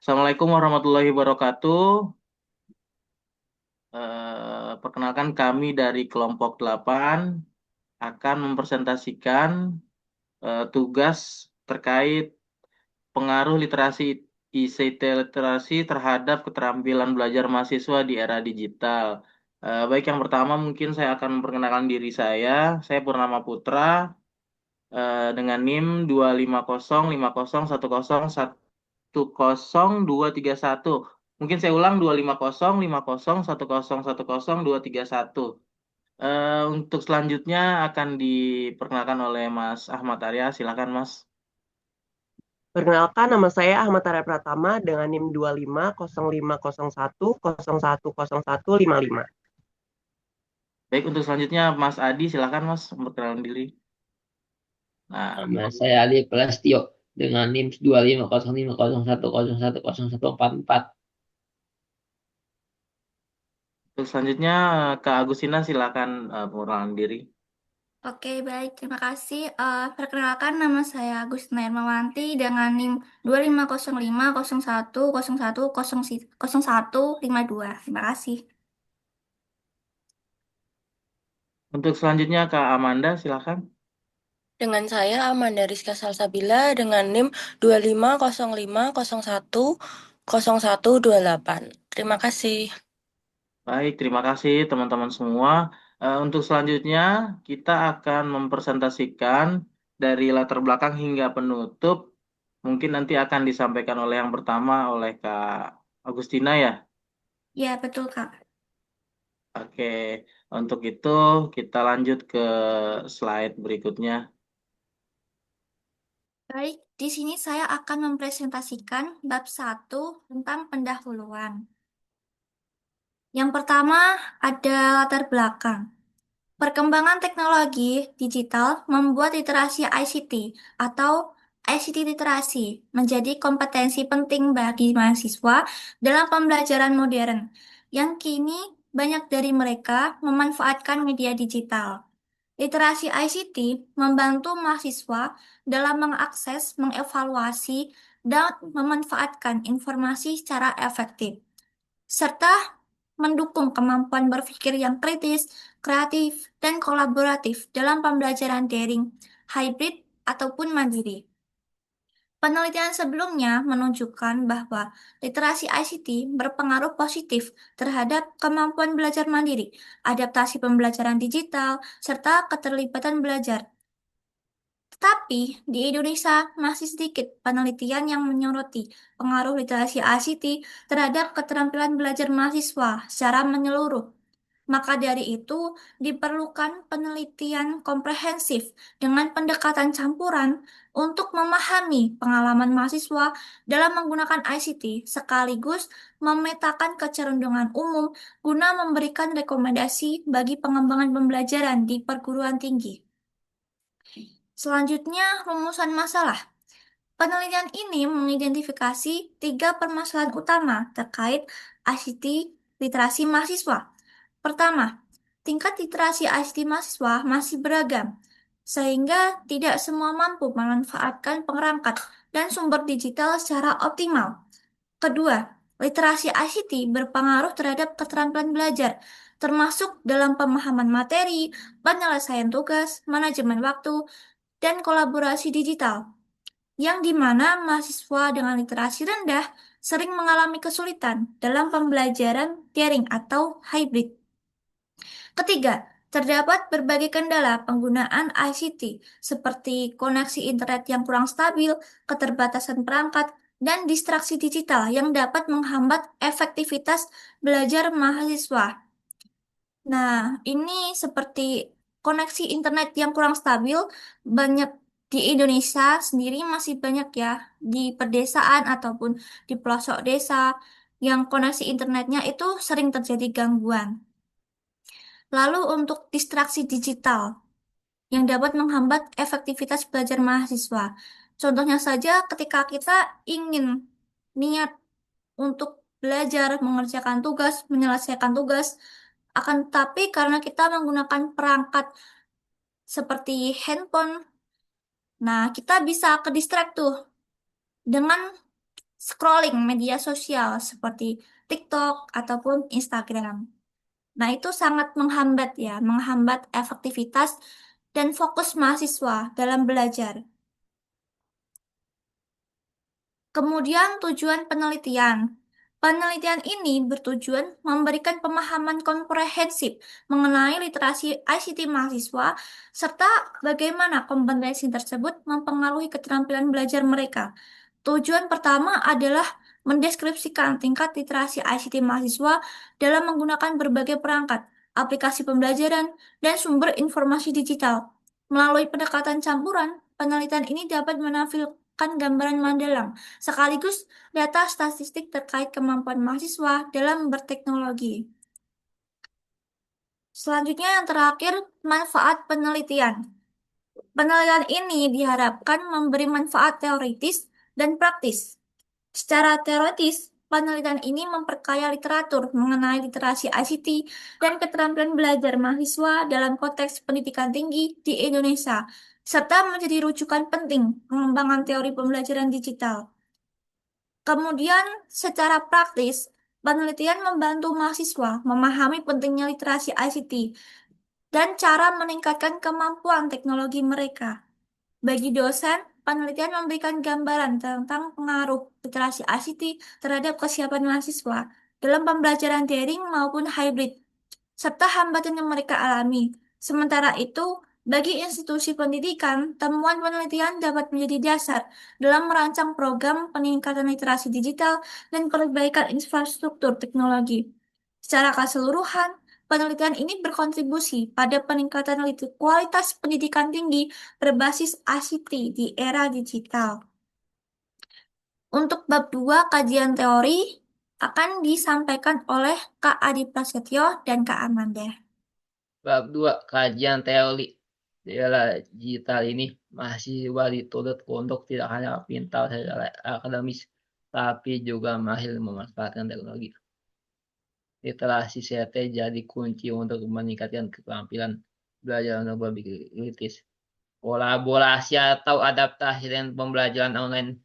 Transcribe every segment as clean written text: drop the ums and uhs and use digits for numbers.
Assalamualaikum warahmatullahi wabarakatuh. Perkenalkan kami dari kelompok 8 akan mempresentasikan tugas terkait pengaruh literasi ICT literasi terhadap keterampilan belajar mahasiswa di era digital. Baik, yang pertama mungkin saya akan memperkenalkan diri saya. Saya Purnama Putra dengan NIM 2505010110231. Mungkin saya ulang 250501010110231. Untuk selanjutnya akan diperkenalkan oleh Mas Ahmad Arya. Silakan Mas. Perkenalkan, nama saya Ahmad Arya Pratama dengan NIM 250501010155. Baik, untuk selanjutnya Mas Adi, silakan Mas memperkenalkan diri. Nah, Nama saya Ali Prastio dengan NIM 250501011010144. untuk selanjutnya Kak Agustina, silakan memperkenalkan diri. Oke, baik. Terima kasih. Perkenalkan, nama saya Agustina Hermawanti dengan NIM 250501010152. Terima kasih. Untuk selanjutnya Kak Amanda, silakan. Dengan saya Amanda Rizka Salsabila dengan NIM 25050010128. Terima kasih. Baik, terima kasih teman-teman semua. Untuk selanjutnya, kita akan mempresentasikan dari latar belakang hingga penutup. Mungkin nanti akan disampaikan oleh yang pertama oleh Kak Agustina ya. Ya, betul, Kak. Oke, untuk itu kita lanjut ke slide berikutnya. Baik, di sini saya akan mempresentasikan bab 1 tentang pendahuluan. Yang pertama ada latar belakang. Perkembangan teknologi digital membuat literasi ICT atau ICT literasi menjadi kompetensi penting bagi mahasiswa dalam pembelajaran modern, yang kini banyak dari mereka memanfaatkan media digital. Literasi ICT membantu mahasiswa dalam mengakses, mengevaluasi, dan memanfaatkan informasi secara efektif serta mendukung kemampuan berpikir yang kritis, kreatif, dan kolaboratif dalam pembelajaran daring, hybrid, ataupun mandiri. Penelitian sebelumnya menunjukkan bahwa literasi ICT berpengaruh positif terhadap kemampuan belajar mandiri, adaptasi pembelajaran digital, serta keterlibatan belajar. Tetapi di Indonesia masih sedikit penelitian yang menyoroti pengaruh literasi ICT terhadap keterampilan belajar mahasiswa secara menyeluruh. Maka dari itu, diperlukan penelitian komprehensif dengan pendekatan campuran untuk memahami pengalaman mahasiswa dalam menggunakan ICT sekaligus memetakan kecenderungan umum guna memberikan rekomendasi bagi pengembangan pembelajaran di perguruan tinggi. Selanjutnya, rumusan masalah. Penelitian ini mengidentifikasi 3 permasalahan utama terkait ICT literasi mahasiswa. Pertama, tingkat literasi ICT mahasiswa masih beragam, sehingga tidak semua mampu memanfaatkan perangkat dan sumber digital secara optimal. Kedua, literasi ICT berpengaruh terhadap keterampilan belajar, termasuk dalam pemahaman materi, penyelesaian tugas, manajemen waktu, dan kolaborasi digital, yang dimana mahasiswa dengan literasi rendah sering mengalami kesulitan dalam pembelajaran daring atau hybrid. Ketiga, terdapat berbagai kendala penggunaan ICT, seperti koneksi internet yang kurang stabil, keterbatasan perangkat, dan distraksi digital yang dapat menghambat efektivitas belajar mahasiswa. Nah, ini seperti koneksi internet yang kurang stabil, banyak di Indonesia sendiri masih banyak ya, di pedesaan ataupun di pelosok desa, yang koneksi internetnya itu sering terjadi gangguan. Lalu untuk distraksi digital yang dapat menghambat efektivitas belajar mahasiswa. Contohnya saja ketika kita ingin niat untuk belajar, mengerjakan tugas, menyelesaikan tugas, akan tetapi karena kita menggunakan perangkat seperti handphone, nah kita bisa ke distract tuh dengan scrolling media sosial seperti TikTok ataupun Instagram. Nah, itu sangat menghambat efektivitas dan fokus mahasiswa dalam belajar. Kemudian tujuan penelitian. Penelitian ini bertujuan memberikan pemahaman komprehensif mengenai literasi ICT mahasiswa serta bagaimana kompetensi tersebut mempengaruhi keterampilan belajar mereka. Tujuan pertama adalah mendeskripsikan tingkat literasi ICT mahasiswa dalam menggunakan berbagai perangkat, aplikasi pembelajaran, dan sumber informasi digital. Melalui pendekatan campuran, penelitian ini dapat menampilkan gambaran Mandalang, sekaligus data statistik terkait kemampuan mahasiswa dalam berteknologi. Selanjutnya yang terakhir, manfaat penelitian. Penelitian ini diharapkan memberi manfaat teoritis dan praktis. Secara teoritis, penelitian ini memperkaya literatur mengenai literasi ICT dan keterampilan belajar mahasiswa dalam konteks pendidikan tinggi di Indonesia, serta menjadi rujukan penting pengembangan teori pembelajaran digital. Kemudian, secara praktis, penelitian membantu mahasiswa memahami pentingnya literasi ICT dan cara meningkatkan kemampuan teknologi mereka. Bagi dosen, penelitian memberikan gambaran tentang pengaruh literasi ICT terhadap kesiapan mahasiswa dalam pembelajaran daring maupun hybrid, serta hambatan yang mereka alami. Sementara itu, bagi institusi pendidikan, temuan penelitian dapat menjadi dasar dalam merancang program peningkatan literasi digital dan perbaikan infrastruktur teknologi. Secara keseluruhan, penelitian ini berkontribusi pada peningkatan kualitas pendidikan tinggi berbasis ICT di era digital. Untuk bab 2 kajian teori akan disampaikan oleh Kak Adi Prasetyo dan Kak Amanda. Bab 2 kajian teori. Di era digital ini mahasiswa dituntut untuk tidak hanya pintar secara akademis, tapi juga mahir memanfaatkan teknologi. Literasi CT jadi kunci untuk meningkatkan keterampilan belajar untuk berpikir kritis. Kolaborasi atau adaptasi dengan pembelajaran online.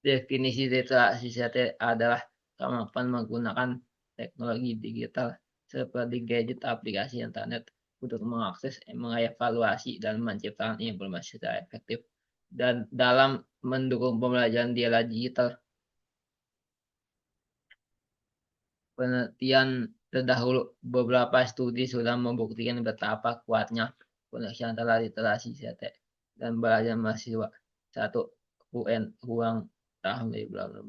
Definisi literasi CT adalah kemampuan menggunakan teknologi digital seperti gadget, aplikasi internet untuk mengakses, mengevaluasi, dan menciptakan informasi secara efektif dan dalam mendukung pembelajaran di era digital. Penelitian terdahulu, beberapa studi sudah membuktikan betapa kuatnya koneksi antara literasi CT dan belajar mahasiswa. 1. UN Huang tahun 2018.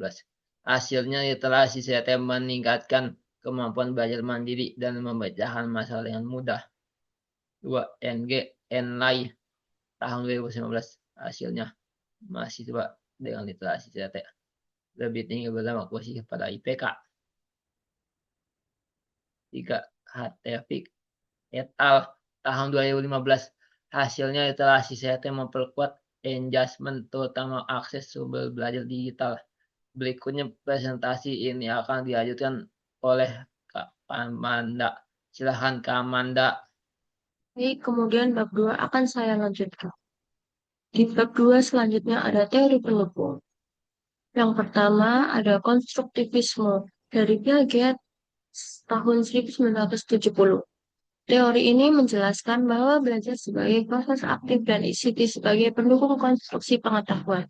Hasilnya literasi CT meningkatkan kemampuan belajar mandiri dan memecahkan masalah dengan mudah. 2. NG Enlai tahun 2019. Hasilnya mahasiswa dengan literasi CT lebih tinggi berdampak positif pada IPK. 3. Hatefik et al. Tahun 2015. Hasilnya literasi CT memperkuat engagement, terutama akses sumber belajar digital. Berikutnya presentasi ini akan dilanjutkan oleh Kak Amanda. Silahkan Kak Amanda. Baik, kemudian bab 2 akan saya lanjutkan. Di bab 2 selanjutnya ada teori pendukung. Yang pertama ada konstruktivisme dari Piaget tahun 1970. Teori ini menjelaskan bahwa belajar sebagai proses aktif dan ICT sebagai pendukung konstruksi pengetahuan.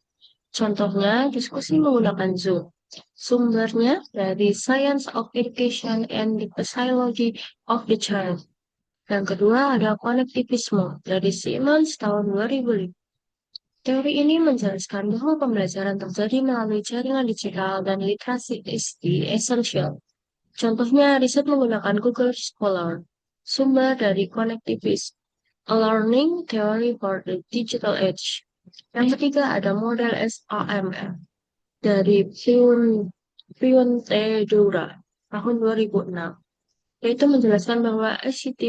Contohnya, diskusi menggunakan Zoom. Sumbernya dari Science of Education and the Psychology of the Child. Yang kedua ada konektivisme dari Simmons tahun 2005. Teori ini menjelaskan bahwa pembelajaran terjadi melalui jaringan digital dan literasi esensial. Contohnya, riset menggunakan Google Scholar. Sumber dari Connectivist, A Learning Theory for the Digital Age. Yang ketiga ada model SAML dari Fiontedora tahun 2006. Yaitu menjelaskan bahwa ICT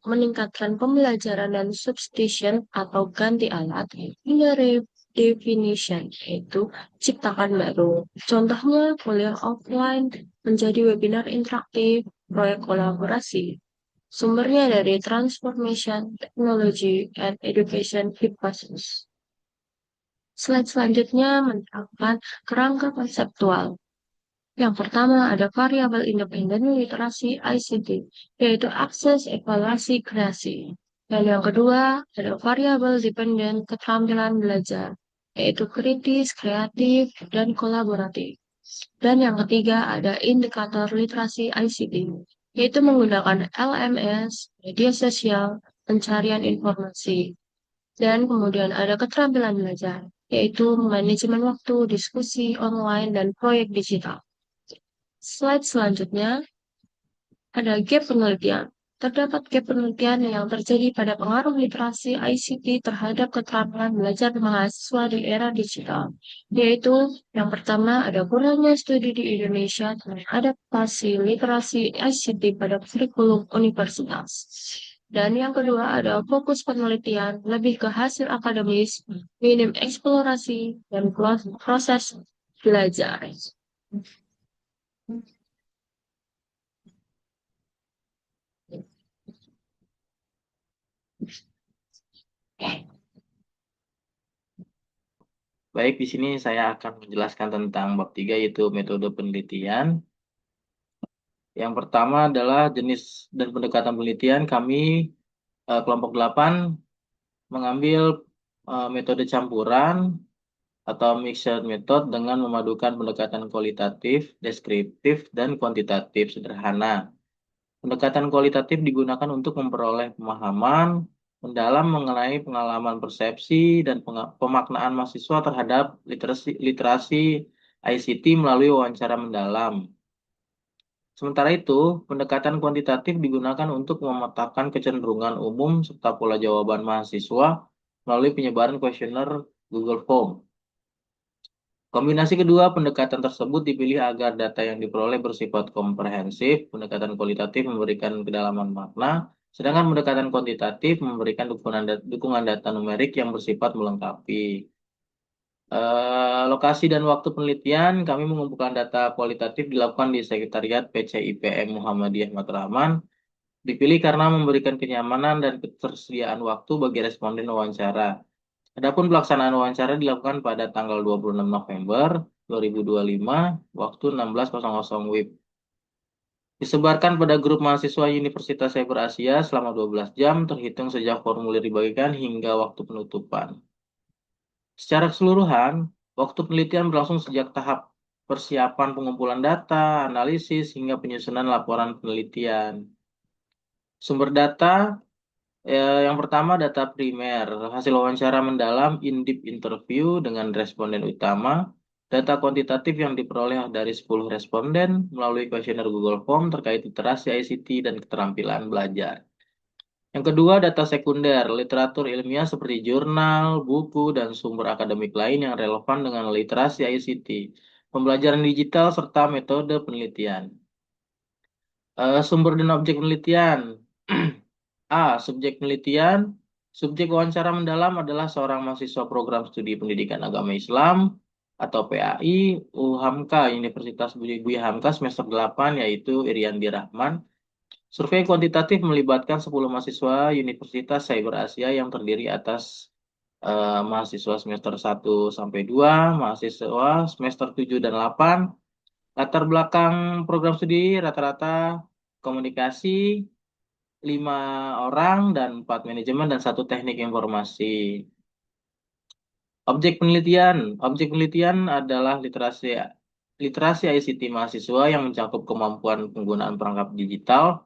meningkatkan pembelajaran dan substitution atau ganti alat hingga redefinition, yaitu ciptakan baru. Contohnya kuliah offline menjadi webinar interaktif, proyek kolaborasi. Sumbernya dari Transformation Technology and Education Hypothesis. Slide selanjutnya menerangkan kerangka konseptual. Yang pertama ada variabel independen literasi ICT, yaitu akses, evaluasi, kreasi. Dan yang kedua ada variabel dependen keterampilan belajar, yaitu kritis, kreatif, dan kolaboratif. Dan yang ketiga ada indikator literasi ICT, yaitu menggunakan LMS, media sosial, pencarian informasi. Dan kemudian ada keterampilan belajar, yaitu manajemen waktu, diskusi online, dan proyek digital. Slide selanjutnya ada gap penelitian. Terdapat gap penelitian yang terjadi pada pengaruh literasi ICT terhadap keterampilan belajar mahasiswa di era digital, yaitu yang pertama ada kurangnya studi di Indonesia tentang adaptasi literasi ICT pada kurikulum universitas. Dan yang kedua ada fokus penelitian lebih ke hasil akademis, minim eksplorasi, dan proses belajar. Baik, di sini saya akan menjelaskan tentang bab 3 yaitu metode penelitian. Yang pertama adalah jenis dan pendekatan penelitian. Kami kelompok 8 mengambil metode campuran atau mixed method dengan memadukan pendekatan kualitatif, deskriptif, dan kuantitatif sederhana. Pendekatan kualitatif digunakan untuk memperoleh pemahaman mendalam mengenai pengalaman persepsi dan pemaknaan mahasiswa terhadap literasi ICT melalui wawancara mendalam. Sementara itu, pendekatan kuantitatif digunakan untuk memetakan kecenderungan umum serta pola jawaban mahasiswa melalui penyebaran kuesioner Google Form. Kombinasi kedua pendekatan tersebut dipilih agar data yang diperoleh bersifat komprehensif. Pendekatan kualitatif memberikan kedalaman makna, sedangkan pendekatan kuantitatif memberikan dukungan data numerik yang bersifat melengkapi. Lokasi dan waktu penelitian, kami mengumpulkan data kualitatif dilakukan di Sekretariat PCIPM Muhammadiyah Matraman. Dipilih karena memberikan kenyamanan dan ketersediaan waktu bagi responden wawancara. Adapun pelaksanaan wawancara dilakukan pada tanggal 26 November 2025, waktu 16.00 WIB. Disebarkan pada grup mahasiswa Universitas Cyber Asia selama 12 jam terhitung sejak formulir dibagikan hingga waktu penutupan. Secara keseluruhan, waktu penelitian berlangsung sejak tahap persiapan pengumpulan data, analisis, hingga penyusunan laporan penelitian. Sumber data yang pertama data primer, hasil wawancara mendalam in-depth interview dengan responden utama, data kuantitatif yang diperoleh dari 10 responden melalui kuesioner Google Form terkait literasi ICT dan keterampilan belajar. Yang kedua, data sekunder, literatur ilmiah seperti jurnal, buku, dan sumber akademik lain yang relevan dengan literasi ICT, pembelajaran digital, serta metode penelitian. Sumber dan objek penelitian. A. Subjek penelitian. Subjek wawancara mendalam adalah seorang mahasiswa program studi pendidikan agama Islam atau PAI UHAMKA Universitas Buya Hamka semester 8 yaitu Iriandi Rahman. Survei kuantitatif melibatkan 10 mahasiswa Universitas Cyber Asia yang terdiri atas mahasiswa semester 1 sampai 2, mahasiswa semester 7 dan 8. Latar belakang program studi rata-rata komunikasi 5 orang dan 4 manajemen dan 1 teknik informasi. Objek penelitian adalah literasi ICT mahasiswa yang mencakup kemampuan penggunaan perangkat digital,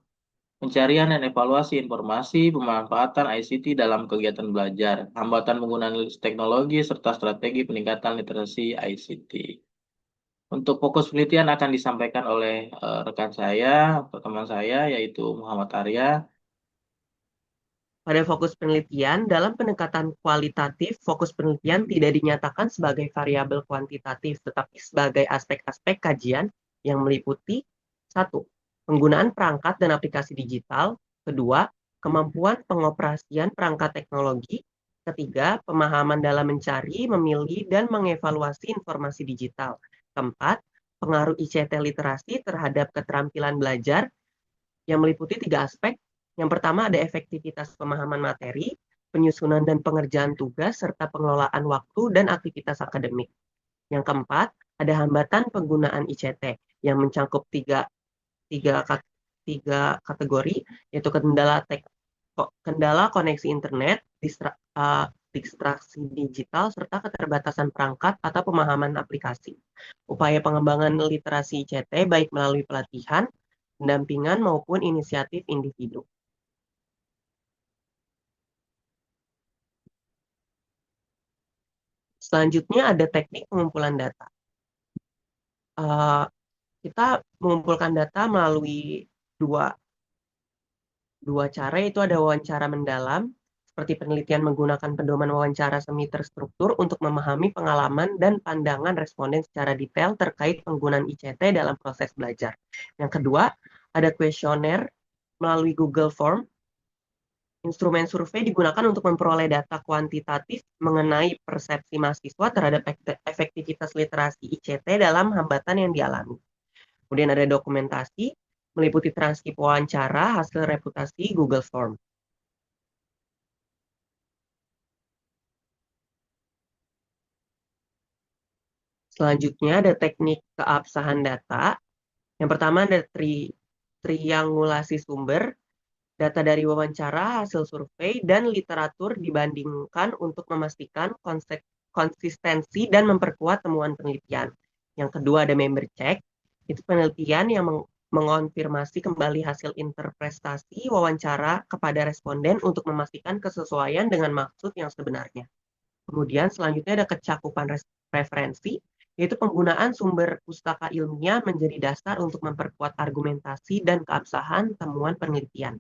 pencarian dan evaluasi informasi, pemanfaatan ICT dalam kegiatan belajar, hambatan penggunaan teknologi, serta strategi peningkatan literasi ICT. Untuk fokus penelitian akan disampaikan oleh rekan saya atau teman saya yaitu Muhammad Arya. Pada fokus penelitian, dalam pendekatan kualitatif, fokus penelitian tidak dinyatakan sebagai variabel kuantitatif, tetapi sebagai aspek-aspek kajian yang meliputi 1. Penggunaan perangkat dan aplikasi digital. 2. Kemampuan pengoperasian perangkat teknologi. 3. Pemahaman dalam mencari, memilih, dan mengevaluasi informasi digital. 4. Pengaruh ICT literasi terhadap keterampilan belajar yang meliputi 3 aspek. Yang pertama ada efektivitas pemahaman materi, penyusunan dan pengerjaan tugas, serta pengelolaan waktu dan aktivitas akademik. Yang keempat, ada hambatan penggunaan ICT yang mencakup tiga kategori, yaitu kendala koneksi internet, distraksi digital, serta keterbatasan perangkat atau pemahaman aplikasi. Upaya pengembangan literasi ICT baik melalui pelatihan, pendampingan, maupun inisiatif individu. Selanjutnya ada teknik pengumpulan data. Kita mengumpulkan data melalui dua cara, yaitu ada wawancara mendalam, seperti penelitian menggunakan pedoman wawancara semi terstruktur untuk memahami pengalaman dan pandangan responden secara detail terkait penggunaan ICT dalam proses belajar. Yang kedua, ada kuesioner melalui Google Form. Instrumen survei digunakan untuk memperoleh data kuantitatif mengenai persepsi mahasiswa terhadap efektivitas literasi ICT dalam hambatan yang dialami. Kemudian ada dokumentasi, meliputi transkrip wawancara, hasil reputasi, Google Form. Selanjutnya ada teknik keabsahan data. Yang pertama ada triangulasi sumber, data dari wawancara, hasil survei, dan literatur dibandingkan untuk memastikan konsistensi dan memperkuat temuan penelitian. Yang kedua ada member check, itu penelitian yang mengonfirmasi kembali hasil interpretasi wawancara kepada responden untuk memastikan kesesuaian dengan maksud yang sebenarnya. Kemudian selanjutnya ada kecakupan referensi, yaitu penggunaan sumber pustaka ilmiah menjadi dasar untuk memperkuat argumentasi dan keabsahan temuan penelitian.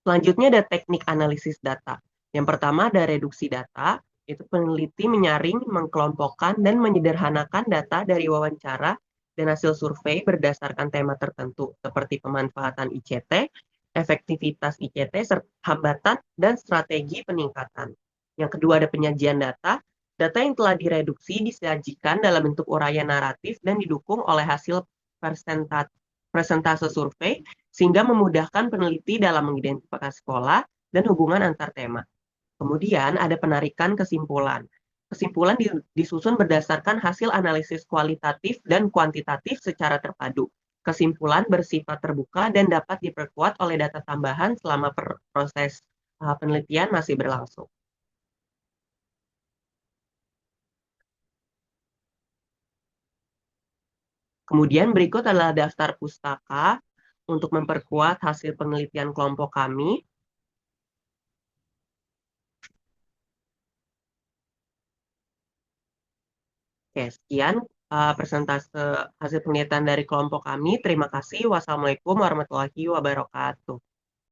Selanjutnya ada teknik analisis data. Yang pertama ada reduksi data, yaitu peneliti menyaring, mengkelompokkan, dan menyederhanakan data dari wawancara dan hasil survei berdasarkan tema tertentu, seperti pemanfaatan ICT, efektivitas ICT, hambatan, dan strategi peningkatan. Yang kedua ada penyajian data. Data yang telah direduksi disajikan dalam bentuk uraian naratif dan didukung oleh hasil persentase survei, sehingga memudahkan peneliti dalam mengidentifikasi pola dan hubungan antar tema. Kemudian ada penarikan kesimpulan. Kesimpulan disusun berdasarkan hasil analisis kualitatif dan kuantitatif secara terpadu. Kesimpulan bersifat terbuka dan dapat diperkuat oleh data tambahan selama proses penelitian masih berlangsung. Kemudian berikut adalah daftar pustaka untuk memperkuat hasil penelitian kelompok kami. Oke, sekian persentase hasil penelitian dari kelompok kami. Terima kasih. Wassalamualaikum warahmatullahi wabarakatuh.